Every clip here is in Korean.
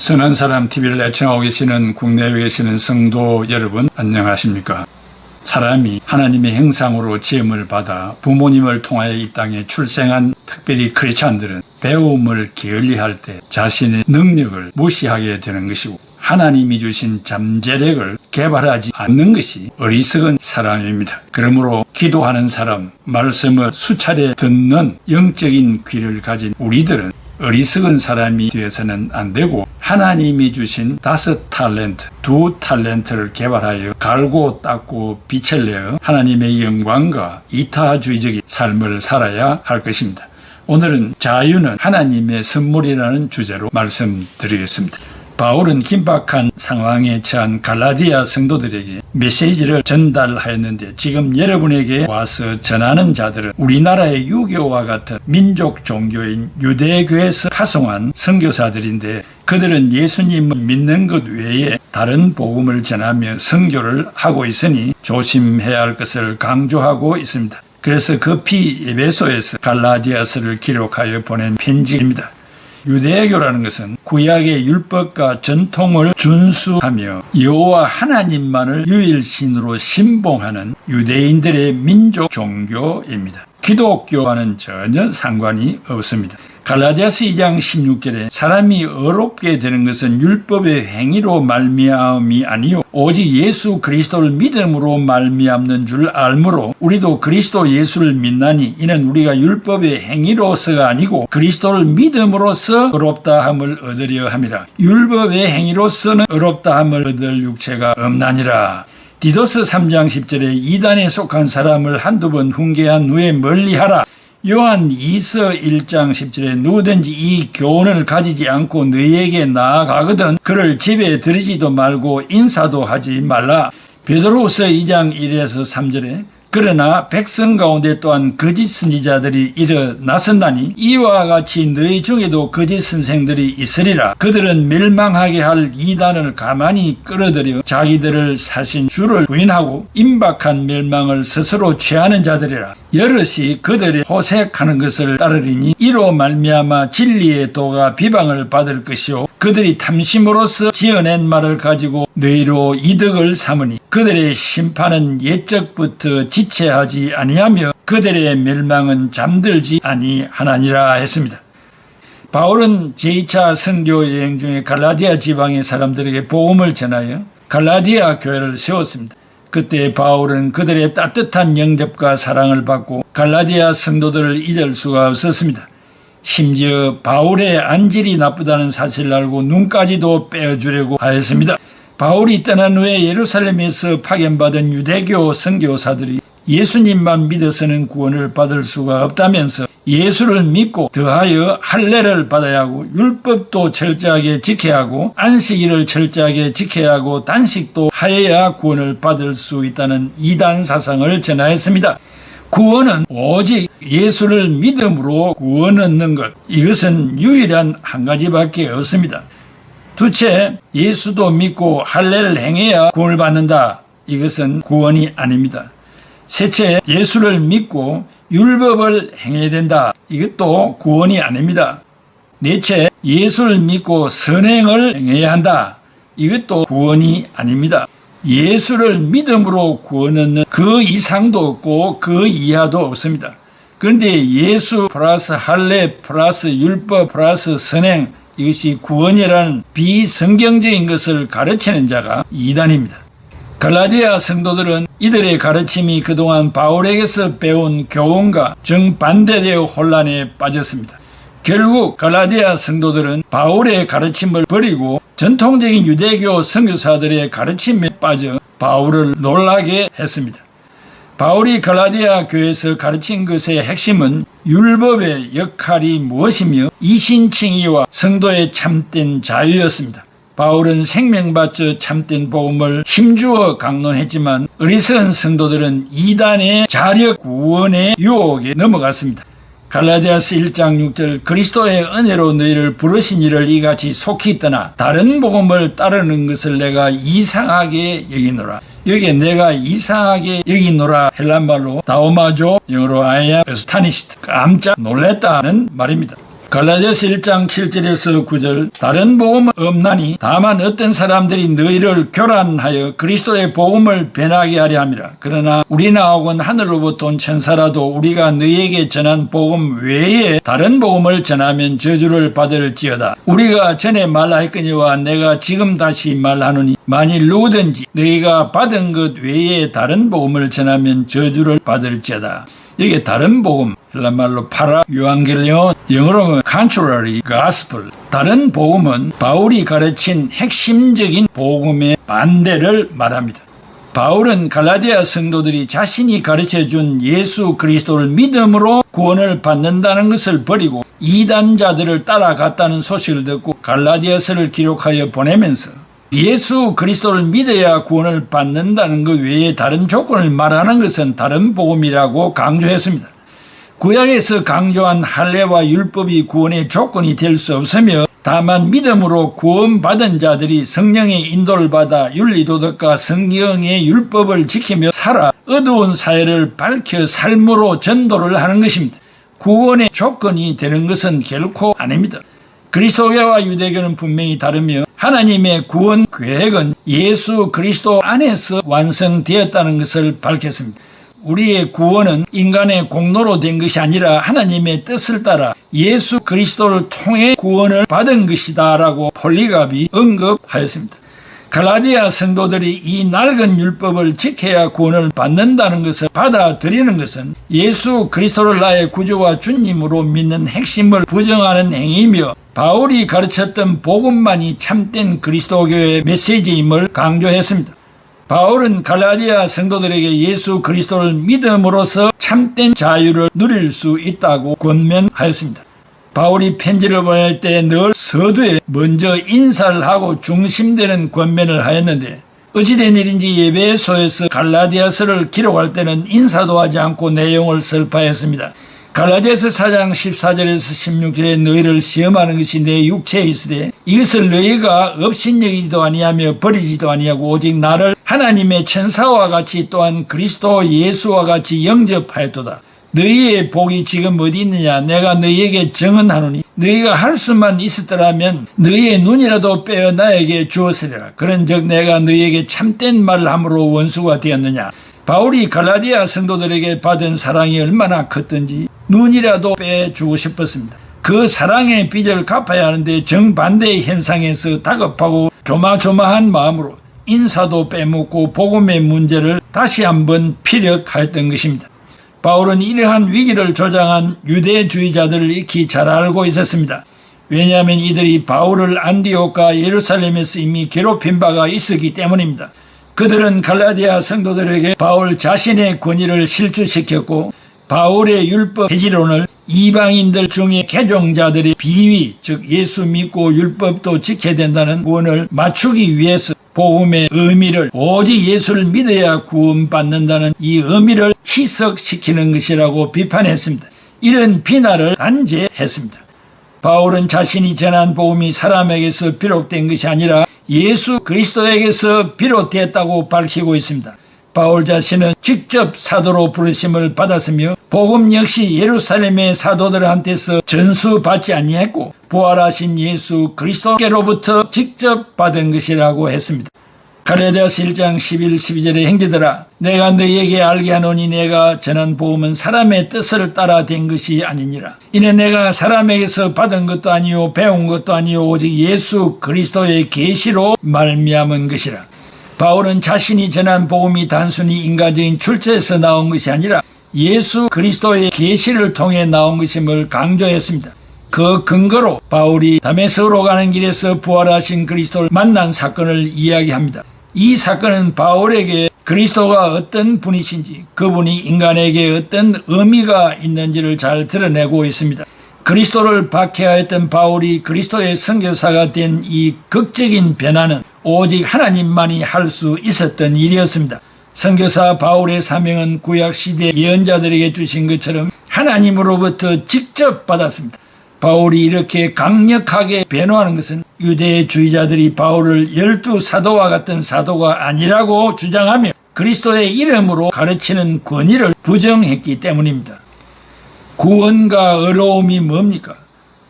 선한 사람 TV를 애청하고 계시는 국내에 계시는 성도 여러분 안녕하십니까? 사람이 하나님의 형상으로 지음을 받아 부모님을 통하여 이 땅에 출생한 특별히 크리스찬들은 배움을 게을리할 때 자신의 능력을 무시하게 되는 것이고 하나님이 주신 잠재력을 개발하지 않는 것이 어리석은 사람입니다. 그러므로 기도하는 사람, 말씀을 수차례 듣는 영적인 귀를 가진 우리들은 어리석은 사람이 되어서는 안 되고 하나님이 주신 5탤런트, 2탤런트를 개발하여 갈고 닦고 빛을 내어 하나님의 영광과 이타주의적인 삶을 살아야 할 것입니다. 오늘은 자유는 하나님의 선물이라는 주제로 말씀드리겠습니다. 바울은 긴박한 상황에 처한 갈라디아 성도들에게 메시지를 전달하였는데 지금 여러분에게 와서 전하는 자들은 우리나라의 유교와 같은 민족 종교인 유대교에서 파송한 선교사들인데 그들은 예수님을 믿는 것 외에 다른 복음을 전하며 선교를 하고 있으니 조심해야 할 것을 강조하고 있습니다. 그래서 급히 에베소에서 갈라디아서를 기록하여 보낸 편지입니다. 유대교라는 것은 구약의 율법과 전통을 준수하며 여호와 하나님만을 유일신으로 신봉하는 유대인들의 민족 종교입니다. 기독교와는 전혀 상관이 없습니다. 갈라디아서 2장 16절에 사람이 어렵게 되는 것은 율법의 행위로 말미암음이 아니요 오직 예수 그리스도를 믿음으로 말미암는 줄 알므로 우리도 그리스도 예수를 믿나니 이는 우리가 율법의 행위로서가 아니고 그리스도를 믿음으로써 어렵다함을 얻으려 함이라. 율법의 행위로서는 어렵다함을 얻을 육체가 없나니라. 디도서 3장 10절에 이단에 속한 사람을 한두 번 훈계한 후에 멀리하라. 요한 2서 1장 10절에 누구든지 이 교훈을 가지지 않고 너희에게 나아가거든 그를 집에 들이지도 말고 인사도 하지 말라. 베드로후서 2장 1에서 3절에 그러나 백성 가운데 또한 거짓 선지자들이 일어났었나니 이와 같이 너희 중에도 거짓 선생들이 있으리라. 그들은 멸망하게 할 이단을 가만히 끌어들여 자기들을 사신 주를 부인하고 임박한 멸망을 스스로 취하는 자들이라. 여럿이 그들의 호색하는 것을 따르리니 이로 말미암아 진리의 도가 비방을 받을 것이요 그들이 탐심으로써 지어낸 말을 가지고 너희로 이득을 삼으니 그들의 심판은 옛적부터 지체하지 아니하며 그들의 멸망은 잠들지 아니하나니라 했습니다. 바울은 제2차 선교 여행 중에 갈라디아 지방의 사람들에게 복음을 전하여 갈라디아 교회를 세웠습니다. 그때 바울은 그들의 따뜻한 영접과 사랑을 받고 갈라디아 성도들을 잊을 수가 없었습니다. 심지어 바울의 안질이 나쁘다는 사실을 알고 눈까지도 빼어주려고 하였습니다. 바울이 떠난 후에 예루살렘에서 파견받은 유대교 선교사들이 예수님만 믿어서는 구원을 받을 수가 없다면서 예수를 믿고 더하여 할례를 받아야 하고 율법도 철저하게 지켜야 하고 안식일을 철저하게 지켜야 하고 단식도 하여야 구원을 받을 수 있다는 이단 사상을 전하였습니다. 구원은 오직 예수를 믿음으로 구원 얻는 것, 이것은 유일한 한 가지밖에 없습니다. 둘째, 예수도 믿고 할례를 행해야 구원을 받는다. 이것은 구원이 아닙니다. 셋째, 예수를 믿고 율법을 행해야 된다. 이것도 구원이 아닙니다. 넷째, 예수를 믿고 선행을 행해야 한다. 이것도 구원이 아닙니다. 예수를 믿음으로 구원 얻는 그 이상도 없고 그 이하도 없습니다. 그런데 예수 플러스 할례 플러스 율법 플러스 선행 이것이 구원이라는 비성경적인 것을 가르치는 자가 이단입니다. 갈라디아 성도들은 이들의 가르침이 그동안 바울에게서 배운 교훈과 정반대되어 혼란에 빠졌습니다. 결국 갈라디아 성도들은 바울의 가르침을 버리고 전통적인 유대교 선교사들의 가르침에 빠져 바울을 놀라게 했습니다. 바울이 갈라디아 교회에서 가르친 것의 핵심은 율법의 역할이 무엇이며 이신칭의와 성도의 참된 자유였습니다. 바울은 생명받쳐 참된 복음을 힘주어 강론했지만 어리석은 성도들은 이단의 자력 구원의 유혹에 넘어갔습니다. 갈라디아서 1장 6절 그리스도의 은혜로 너희를 부르신 이를 이같이 속히 떠나 다른 복음을 따르는 것을 내가 이상하게 여기노라. 여기에 내가 이상하게 여기노라 헬란말로 다오마조 영어로 I am astonished 깜짝 놀랐다는 말입니다. 갈라디아서 1장 7절에서 9절 다른 복음은 없나니 다만 어떤 사람들이 너희를 교란하여 그리스도의 복음을 변하게 하려 함이라. 그러나 우리나 혹은 하늘로부터 온 천사라도 우리가 너희에게 전한 복음 외에 다른 복음을 전하면 저주를 받을지어다. 우리가 전에 말하였거니와 내가 지금 다시 말하노니 만일 누구든지 너희가 받은 것 외에 다른 복음을 전하면 저주를 받을지어다. 이게 다른 복음, 헬라말로 파라 유앙겔리온, 영어로는 contrary gospel. 다른 복음은 바울이 가르친 핵심적인 복음의 반대를 말합니다. 바울은 갈라디아 성도들이 자신이 가르쳐준 예수 그리스도를 믿음으로 구원을 받는다는 것을 버리고 이단자들을 따라갔다는 소식을 듣고 갈라디아서를 기록하여 보내면서 예수 그리스도를 믿어야 구원을 받는다는 것 외에 다른 조건을 말하는 것은 다른 복음이라고 강조했습니다. 구약에서 강조한 할례와 율법이 구원의 조건이 될 수 없으며 다만 믿음으로 구원받은 자들이 성령의 인도를 받아 윤리도덕과 성경의 율법을 지키며 살아 어두운 사회를 밝혀 삶으로 전도를 하는 것입니다. 구원의 조건이 되는 것은 결코 아닙니다. 그리스도교와 유대교는 분명히 다르며 하나님의 구원 계획은 예수 그리스도 안에서 완성되었다는 것을 밝혔습니다. 우리의 구원은 인간의 공로로 된 것이 아니라 하나님의 뜻을 따라 예수 그리스도를 통해 구원을 받은 것이다 라고 폴리갑이 언급하였습니다. 갈라디아 성도들이 이 낡은 율법을 지켜야 구원을 받는다는 것을 받아들이는 것은 예수 그리스도를 나의 구주와 주님으로 믿는 핵심을 부정하는 행위이며 바울이 가르쳤던 복음만이 참된 그리스도교의 메시지임을 강조했습니다. 바울은 갈라디아 성도들에게 예수 그리스도를 믿음으로써 참된 자유를 누릴 수 있다고 권면하였습니다. 바울이 편지를 보낼 때 늘 서두에 먼저 인사를 하고 중심되는 권면을 하였는데 어찌된 일인지 예배소에서 갈라디아서를 기록할 때는 인사도 하지 않고 내용을 설파했습니다. 갈라디아서 4장 14절에서 16절에 너희를 시험하는 것이 내 육체에 있으되 이것을 너희가 업신여기지도 아니하며 버리지도 아니하고 오직 나를 하나님의 천사와 같이 또한 그리스도 예수와 같이 영접하였도다. 너희의 복이 지금 어디 있느냐? 내가 너희에게 증언하노니 너희가 할 수만 있었더라면 너희의 눈이라도 빼어 나에게 주었으리라. 그런즉 내가 너희에게 참된 말을 함으로 원수가 되었느냐? 바울이 갈라디아 성도들에게 받은 사랑이 얼마나 컸던지 눈이라도 빼주고 싶었습니다. 그 사랑의 빚을 갚아야 하는데 정반대의 현상에서 다급하고 조마조마한 마음으로 인사도 빼먹고 복음의 문제를 다시 한번 피력하였던 것입니다. 바울은 이러한 위기를 조장한 유대주의자들을 익히 잘 알고 있었습니다. 왜냐하면 이들이 바울을 안디옥과 예루살렘에서 이미 괴롭힌 바가 있었기 때문입니다. 그들은 갈라디아 성도들에게 바울 자신의 권위를 실추시켰고 바울의 율법 폐지론을 이방인들 중에 개종자들의 비위, 즉 예수 믿고 율법도 지켜야 된다는 구원을 맞추기 위해서 복음의 의미를 오직 예수를 믿어야 구원받는다는 이 의미를 희석시키는 것이라고 비판했습니다. 이런 비난을 단죄했습니다. 바울은 자신이 전한 복음이 사람에게서 비롯된 것이 아니라 예수 그리스도에게서 비롯되었다고 밝히고 있습니다. 바울 자신은 직접 사도로 부르심을 받았으며 복음 역시 예루살렘의 사도들한테서 전수받지 아니했고 부활하신 예수 그리스도께로부터 직접 받은 것이라고 했습니다. 갈라디아서 1장 11, 12절의 형제들아 내가 너희에게 알게 하노니 내가 전한 복음은 사람의 뜻을 따라 된 것이 아니니라. 이는 내가 사람에게서 받은 것도 아니요 배운 것도 아니요 오직 예수 그리스도의 계시로 말미암은 것이라. 바울은 자신이 전한 복음이 단순히 인간적인 출처에서 나온 것이 아니라 예수 그리스도의 계시를 통해 나온 것임을 강조했습니다. 그 근거로 바울이 다메섹으로 가는 길에서 부활하신 그리스도를 만난 사건을 이야기합니다. 이 사건은 바울에게 그리스도가 어떤 분이신지 그분이 인간에게 어떤 의미가 있는지를 잘 드러내고 있습니다. 그리스도를 박해하였던 바울이 그리스도의 선교사가 된 이 극적인 변화는 오직 하나님만이 할 수 있었던 일이었습니다. 선교사 바울의 사명은 구약시대 예언자들에게 주신 것처럼 하나님으로부터 직접 받았습니다. 바울이 이렇게 강력하게 변호하는 것은 유대주의자들이 바울을 12사도와 같은 사도가 아니라고 주장하며 그리스도의 이름으로 가르치는 권위를 부정했기 때문입니다. 구원과 의로움이 뭡니까?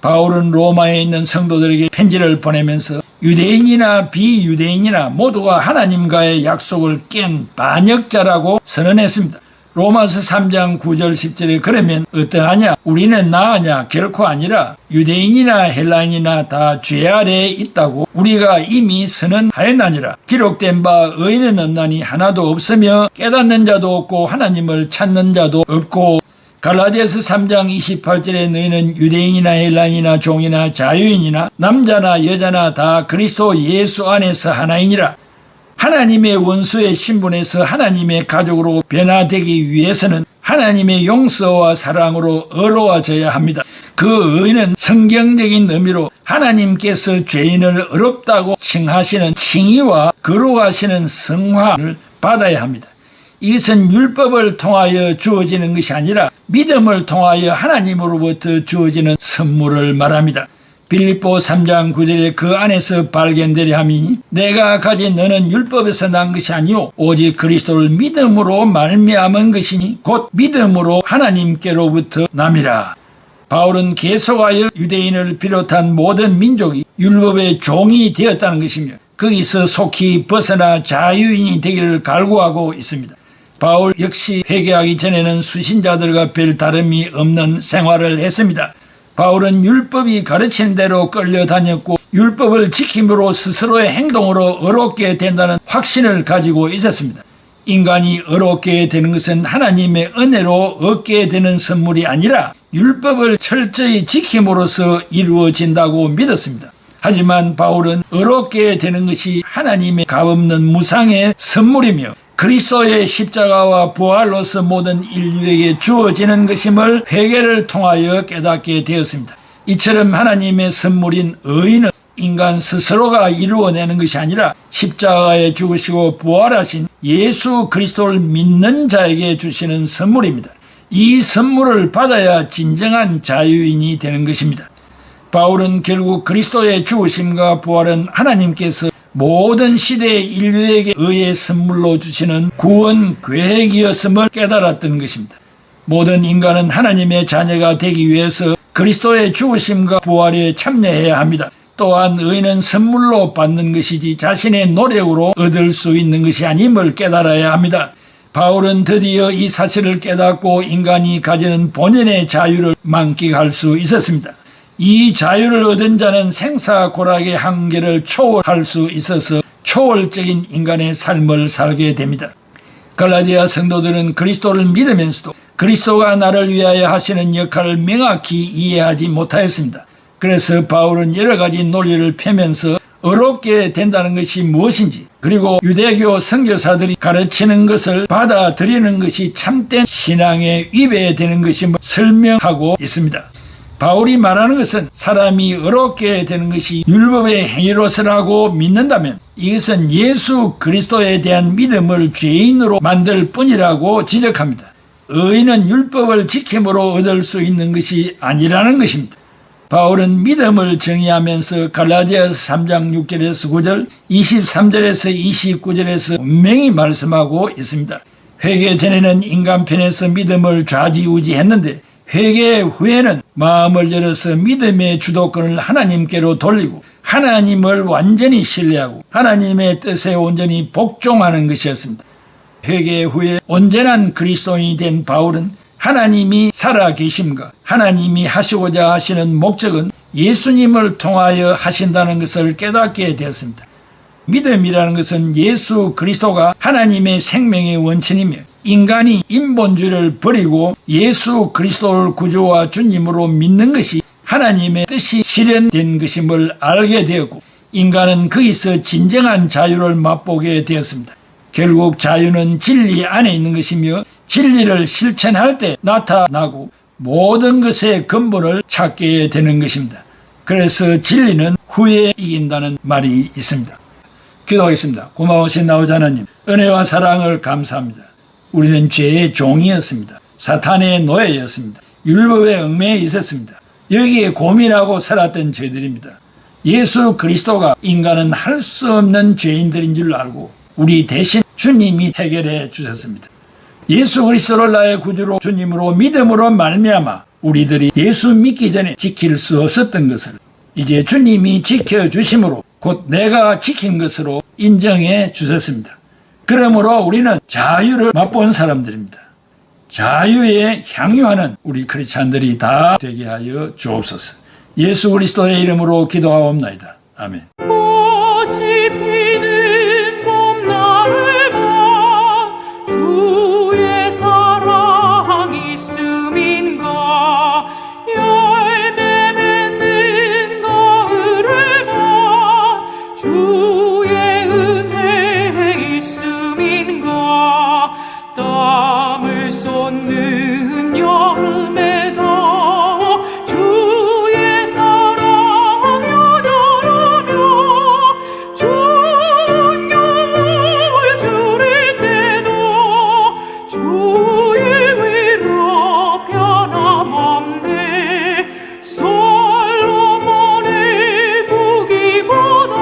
바울은 로마에 있는 성도들에게 편지를 보내면서 유대인이나 비유대인이나 모두가 하나님과의 약속을 깬 반역자라고 선언했습니다. 로마서 3장 9절 10절에 그러면 어떠하냐? 우리는 나으냐? 결코 아니라 유대인이나 헬라인이나 다 죄 아래에 있다고 우리가 이미 선언하였나니라. 기록된 바 의인은 없나니 하나도 없으며 깨닫는 자도 없고 하나님을 찾는 자도 없고. 갈라디아서 3장 28절에 너희는 유대인이나 헬라인이나 종이나 자유인이나 남자나 여자나 다 그리스도 예수 안에서 하나이니라. 하나님의 원수의 신분에서 하나님의 가족으로 변화되기 위해서는 하나님의 용서와 사랑으로 의로워져야 합니다. 그 의는 성경적인 의미로 하나님께서 죄인을 의롭다고 칭하시는 칭의와 거룩하시는 성화를 받아야 합니다. 이것은 율법을 통하여 주어지는 것이 아니라 믿음을 통하여 하나님으로부터 주어지는 선물을 말합니다. 빌립보 3장 9절에 그 안에서 발견되려 함이 내가 가진 너는 율법에서 난 것이 아니요 오직 그리스도를 믿음으로 말미암은 것이니 곧 믿음으로 하나님께로부터 남이라. 바울은 계속하여 유대인을 비롯한 모든 민족이 율법의 종이 되었다는 것이며 거기서 속히 벗어나 자유인이 되기를 갈구하고 있습니다. 바울 역시 회개하기 전에는 수신자들과 별 다름이 없는 생활을 했습니다. 바울은 율법이 가르치는 대로 끌려다녔고 율법을 지킴으로 스스로의 행동으로 의롭게 된다는 확신을 가지고 있었습니다. 인간이 의롭게 되는 것은 하나님의 은혜로 얻게 되는 선물이 아니라 율법을 철저히 지킴으로써 이루어진다고 믿었습니다. 하지만 바울은 의롭게 되는 것이 하나님의 값없는 무상의 선물이며 그리스도의 십자가와 부활로서 모든 인류에게 주어지는 것임을 회개를 통하여 깨닫게 되었습니다. 이처럼 하나님의 선물인 의는 인간 스스로가 이루어내는 것이 아니라 십자가에 죽으시고 부활하신 예수 그리스도를 믿는 자에게 주시는 선물입니다. 이 선물을 받아야 진정한 자유인이 되는 것입니다. 바울은 결국 그리스도의 죽으심과 부활은 하나님께서 모든 시대의 인류에게 의의 선물로 주시는 구원 계획이었음을 깨달았던 것입니다. 모든 인간은 하나님의 자녀가 되기 위해서 그리스도의 죽으심과 부활에 참여해야 합니다. 또한 의는 선물로 받는 것이지 자신의 노력으로 얻을 수 있는 것이 아님을 깨달아야 합니다. 바울은 드디어 이 사실을 깨닫고 인간이 가지는 본연의 자유를 만끽할 수 있었습니다. 이 자유를 얻은 자는 생사고락의 한계를 초월할 수 있어서 초월적인 인간의 삶을 살게 됩니다. 갈라디아 성도들은 그리스도를 믿으면서도 그리스도가 나를 위하여 하시는 역할을 명확히 이해하지 못하였습니다. 그래서 바울은 여러 가지 논리를 펴면서 의롭게 된다는 것이 무엇인지 그리고 유대교 선교사들이 가르치는 것을 받아들이는 것이 참된 신앙에 위배되는 것임을 설명하고 있습니다. 바울이 말하는 것은 사람이 의롭게 되는 것이 율법의 행위로서라고 믿는다면 이것은 예수 그리스도에 대한 믿음을 죄인으로 만들 뿐이라고 지적합니다. 의인은 율법을 지킴으로 얻을 수 있는 것이 아니라는 것입니다. 바울은 믿음을 정의하면서 갈라디아서 3장 6절에서 9절, 23절에서 29절에서 분명히 말씀하고 있습니다. 회개 전에는 인간 편에서 믿음을 좌지우지했는데 회개 후에는 마음을 열어서 믿음의 주도권을 하나님께로 돌리고 하나님을 완전히 신뢰하고 하나님의 뜻에 온전히 복종하는 것이었습니다. 회개 후에 온전한 그리스도인이 된 바울은 하나님이 살아계심과 하나님이 하시고자 하시는 목적은 예수님을 통하여 하신다는 것을 깨닫게 되었습니다. 믿음이라는 것은 예수 그리스도가 하나님의 생명의 원천이며 인간이 인본주의를 버리고 예수 그리스도를 구주와 주님으로 믿는 것이 하나님의 뜻이 실현된 것임을 알게 되었고 인간은 거기서 진정한 자유를 맛보게 되었습니다. 결국 자유는 진리 안에 있는 것이며 진리를 실천할 때 나타나고 모든 것의 근본을 찾게 되는 것입니다. 그래서 진리는 후에 이긴다는 말이 있습니다. 기도하겠습니다. 고마우신 아버지 하나님, 은혜와 사랑을 감사합니다. 우리는 죄의 종이었습니다. 사탄의 노예였습니다. 율법에 얽매여 있었습니다. 여기에 고민하고 살았던 죄들입니다. 예수 그리스도가 인간은 할 수 없는 죄인들인 줄 알고 우리 대신 주님이 해결해 주셨습니다. 예수 그리스도를 나의 구주로 주님으로 믿음으로 말미암아 우리들이 예수 믿기 전에 지킬 수 없었던 것을 이제 주님이 지켜주심으로 곧 내가 지킨 것으로 인정해 주셨습니다. 그러므로 우리는 자유를 맛본 사람들입니다. 자유에 향유하는 우리 크리스찬들이 다 되게 하여 주옵소서. 예수 그리스도의 이름으로 기도하옵나이다. 아멘. 꽃이 피는 봄날에만 주의 사랑 있음인가, 열매 맺는 가을에만 주의 은혜 있음인가, 땀을 쏟는 여름에도 주의 사랑 여전하며 존경을 주릴 때도 주의 위로 변함없네. 솔로몬의 무기보다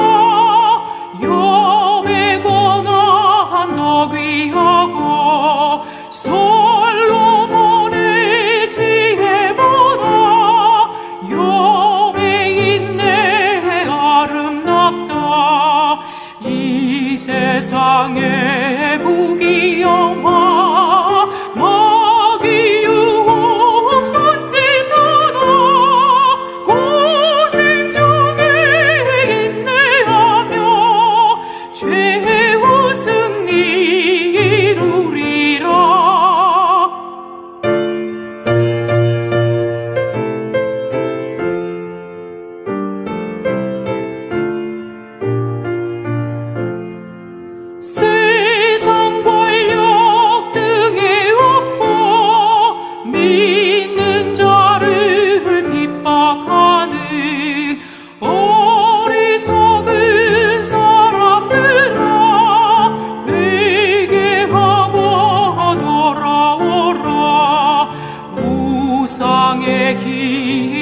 여백 원한 더 귀하고, 솔로몬의 지혜보다 여백 인내 아름답다. 이 세상의 부귀영화 마귀 유혹 손짓하나 고생 중에 인내하며 최후 승리 이루리라. 세상 권력 등에 없고 믿는 자를 핍박하는 어리석은 사람들아, 회개하고 돌아오라. 우상의 힘